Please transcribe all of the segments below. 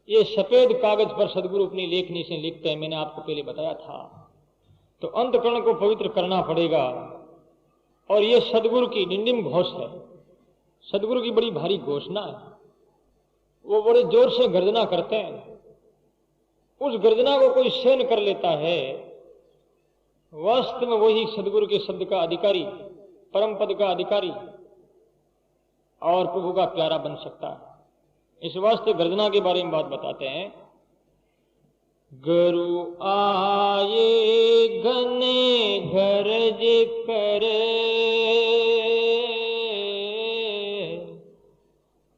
ये सफेद कागज पर सदगुरु अपनी लेखनी से लिखते हैं, मैंने आपको पहले बताया था। तो अंतकरण को पवित्र करना पड़ेगा। और ये सदगुरु की निंदिम घोष है, सदगुरु की बड़ी भारी घोषणा है। वो बड़े जोर से गर्जना करते हैं, उस गर्जना को कोई सहन कर लेता है, वास्तव में वही सदगुरु के शब्द का अधिकारी, परम पद का अधिकारी और प्रभु का प्यारा बन सकता है। इस वास्ते गर्जना के बारे में बात बताते हैं। गुरु आए घने गरज करे,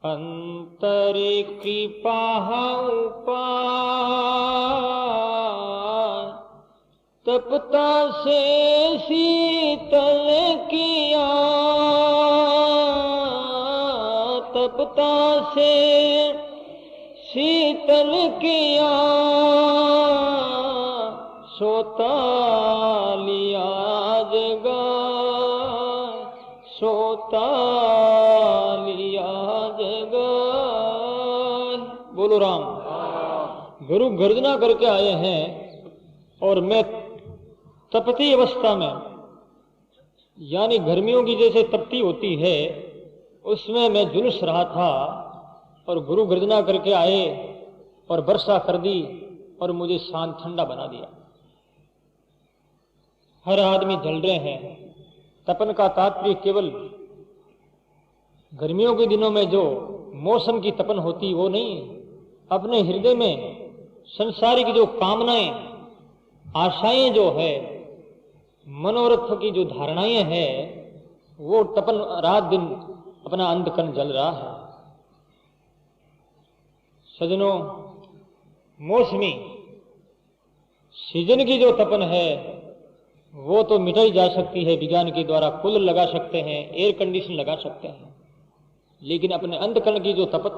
अंतर कृपा उपाय, तपता से शीतल किया, तपता से शीतल किया, सोता लिया जगा, सोता लिया जगा। बोलो राम। गुरु गर्जना करके आए हैं और मैं तपती अवस्था में, यानी गर्मियों की जैसे तपती होती है उसमें मैं झुलस रहा था, और गुरु गर्जना करके आए और वर्षा कर दी और मुझे शांत ठंडा बना दिया। हर आदमी जल रहे हैं। तपन का तात्पर्य केवल गर्मियों के दिनों में जो मौसम की तपन होती वो नहीं, अपने हृदय में संसारिक जो कामनाएं, आशाएं जो है, मनोरथ की जो धारणाएं हैं, वो तपन रात दिन अपना अंतकरण जल रहा है। सजनों, मौसमी सीजन की जो तपन है वो तो मिटाई जा सकती है, विज्ञान के द्वारा कूलर लगा सकते हैं, एयर कंडीशन लगा सकते हैं, लेकिन अपने अंतकरण की जो तपत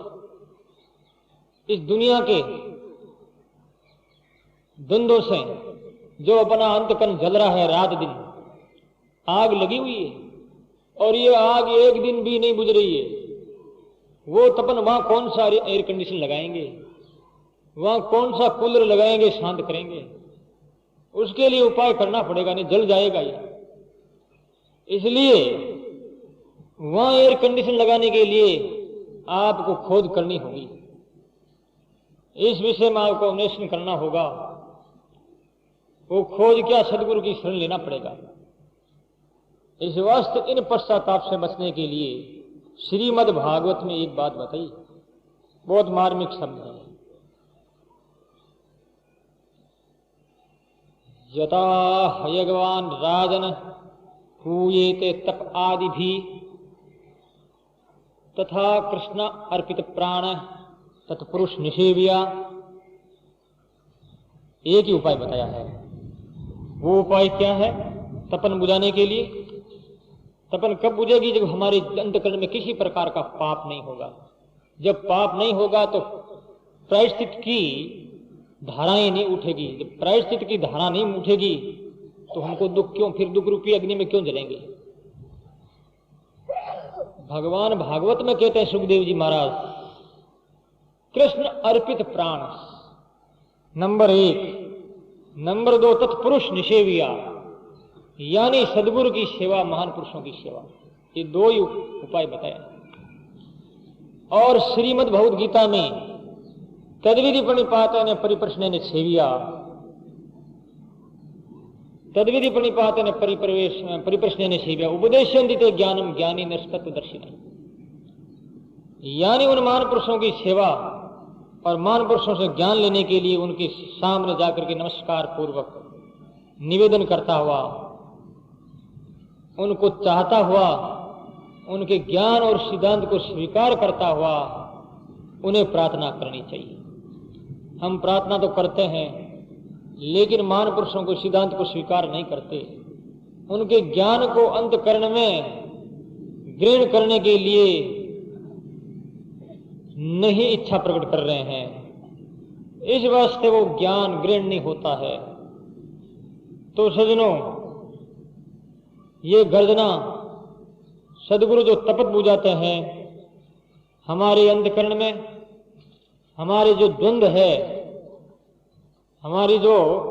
इस दुनिया के द्वंद्वों से जो अपना अंतकरण जल रहा है, रात दिन आग लगी हुई है और ये आग एक दिन भी नहीं बुझ रही है। वो तपन वहां कौन सा एयर कंडीशन लगाएंगे, वहां कौन सा कूलर लगाएंगे, शांत करेंगे? उसके लिए उपाय करना पड़ेगा, नहीं जल जाएगा ये। इसलिए वहां एयर कंडीशन लगाने के लिए आपको खोज करनी होगी, इस विषय में आपको अन्वेषण करना होगा। वो खोज क्या, सदगुरु की शरण लेना पड़ेगा। इस वास्ते इन पश्चाताप से बचने के लिए श्रीमद् भागवत में एक बात बताई, बहुत मार्मिक शब्द है। यथा हयग्वान राजन पूयेते तप आदि भी, तथा कृष्ण अर्पित प्राण तत्पुरुष निषेव्या। एक ही उपाय बताया है। वो उपाय क्या है? तपन बुझाने के लिए। तपन कब बुझेगी? जब हमारे अंतकरण में किसी प्रकार का पाप नहीं होगा। जब पाप नहीं होगा तो प्रायश्चित की धाराएं नहीं उठेगी। जब प्रायश्चित की धारा नहीं उठेगी तो हमको दुख क्यों, फिर दुख रूपी अग्नि में क्यों जलेंगे? भगवान भागवत में कहते हैं सुखदेव जी महाराज, कृष्ण अर्पित प्राण नंबर 1, नंबर 2 तत्पुरुष निषेविया, यानी सदगुरु की सेवा, महान पुरुषों की सेवा। ये 2 ही उपाय बताए। और श्रीमद् भगवद गीता में तद्विधि प्रणिपातेन परिप्रश्नेन सेविया, तद्विधि प्रणिपातेन परिप्रश्नेन सेविया, उपदेशन्ति ज्ञानम ज्ञानी निष्तत्वदर्शिनः। यानी उन महान पुरुषों की सेवा और महान पुरुषों से ज्ञान लेने के लिए उनके सामने जाकर के नमस्कार पूर्वक निवेदन करता हुआ, उनको चाहता हुआ, उनके ज्ञान और सिद्धांत को स्वीकार करता हुआ उन्हें प्रार्थना करनी चाहिए। हम प्रार्थना तो करते हैं लेकिन महान पुरुषों को, सिद्धांत को स्वीकार नहीं करते। उनके ज्ञान को अंतकरण में ग्रहण करने के लिए नहीं इच्छा प्रकट कर रहे हैं, इस वास्ते वो ज्ञान ग्रहण नहीं होता है। तो सजनों, ये गर्जना सदगुरु जो तपत बुझाते हैं हमारे अंतकरण में, हमारे जो द्वंद्व है, हमारी जो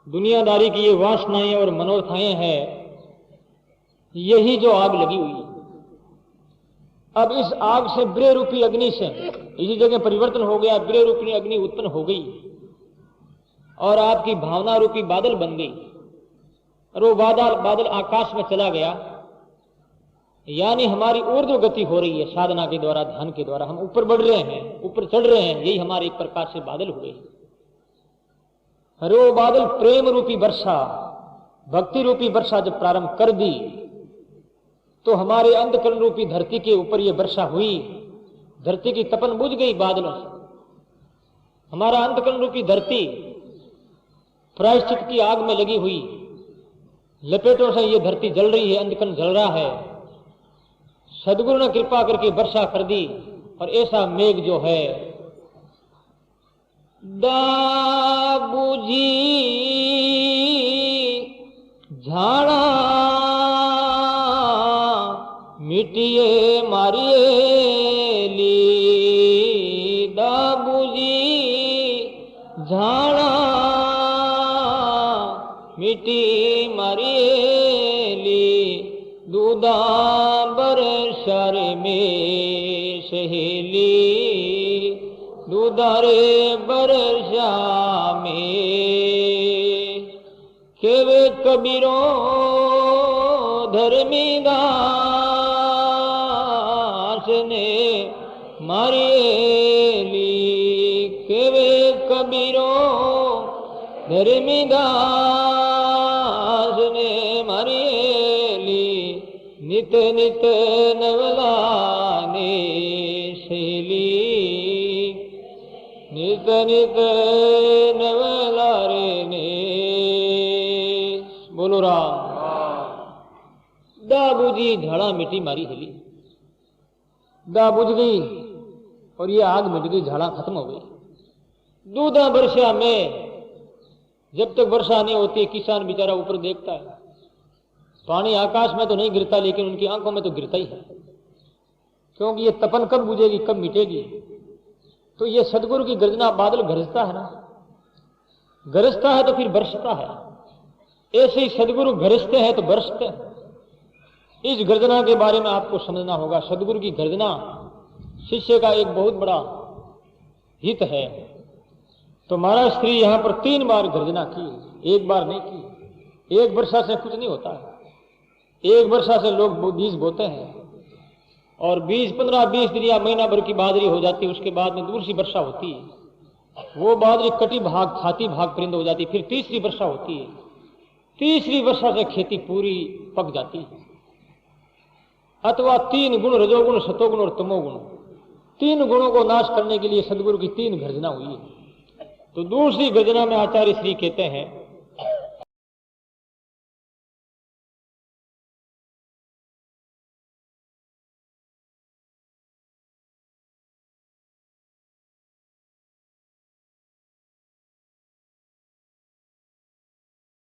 दुनियादारी की ये वासनाएं और मनोरथाएं हैं, यही जो आग लगी हुई है। अब इस आग से ब्रह रूपी अग्नि से इसी जगह परिवर्तन हो गया, ब्रह रूपी अग्नि उत्पन्न हो गई और आपकी भावना रूपी बादल बन गई और वो बादल आकाश में चला गया। यानी हमारी ऊर्ध्व गति हो रही है साधना के द्वारा, ध्यान के द्वारा हम ऊपर बढ़ रहे हैं, ऊपर चढ़ रहे हैं। यही हमारे एक प्रकार से बादल हुए। अरे वो बादल प्रेम रूपी वर्षा, भक्ति रूपी वर्षा जब प्रारंभ कर दी तो हमारे अंधकरण रूपी धरती के ऊपर ये वर्षा हुई। धरती की तपन बुझ गई बादलों से। हमारा अंधकरण रूपी धरती प्रायश्चित की आग में लगी हुई, लपेटों से ये धरती जल रही है, अंधकरण जल रहा है। सदगुरु ने कृपा करके वर्षा कर दी और ऐसा मेघ जो है दाबूजी झाड़ा मिटिए मारिए ली, दाबूजी झाड़ा मिट्टी मारिए ली, दूधा बरसार में सहेली, दूधारे बरसा में केवे कबीरों धर्मी दास ने मारिए ली, केवे कबीरों धर्मी दास ने मारिए ली, नित नित नवलाने शैली, नित नित नवलारे ने। बोलो राम। दाबूजी झाड़ा मिट्टी मारी हिली, दा बुझ गई और ये आग मिट गई, झाड़ा खत्म हो गई। दूधा वर्षा में, जब तक वर्षा नहीं होती किसान बेचारा ऊपर देखता है, पानी आकाश में तो नहीं गिरता लेकिन उनकी आंखों में तो गिरता ही है, क्योंकि ये तपन कब बुझेगी, कब मिटेगी। तो ये सदगुरु की गर्जना बादल गरजता है ना, गरजता है तो फिर बरसता है। ऐसे ही सदगुरु गरजते हैं तो बरसते हैं। इस गर्जना के बारे में आपको समझना होगा। सदगुरु की गर्जना शिष्य का एक बहुत बड़ा हित है। तो महाराज श्री यहां पर 3 बार गर्जना की, एक बार नहीं की। एक वर्षा से कुछ नहीं होता है। एक वर्षा से लोग बीज बोते हैं और 15-20 दिन या महीना भर की बादरी हो जाती है, उसके बाद में दूसरी वर्षा होती है। वो बादरी कटी भाग खाती भाग परिंद हो जाती है, फिर तीसरी वर्षा होती है। तीसरी वर्षा से खेती पूरी पक जाती है। अथवा 3 गुण, रजोगुण, सतोगुण और तमोगुण, 3 गुणों को नाश करने के लिए सदगुरु की 3 गर्जना हुई है। तो दूसरी गर्जना में आचार्य श्री कहते हैं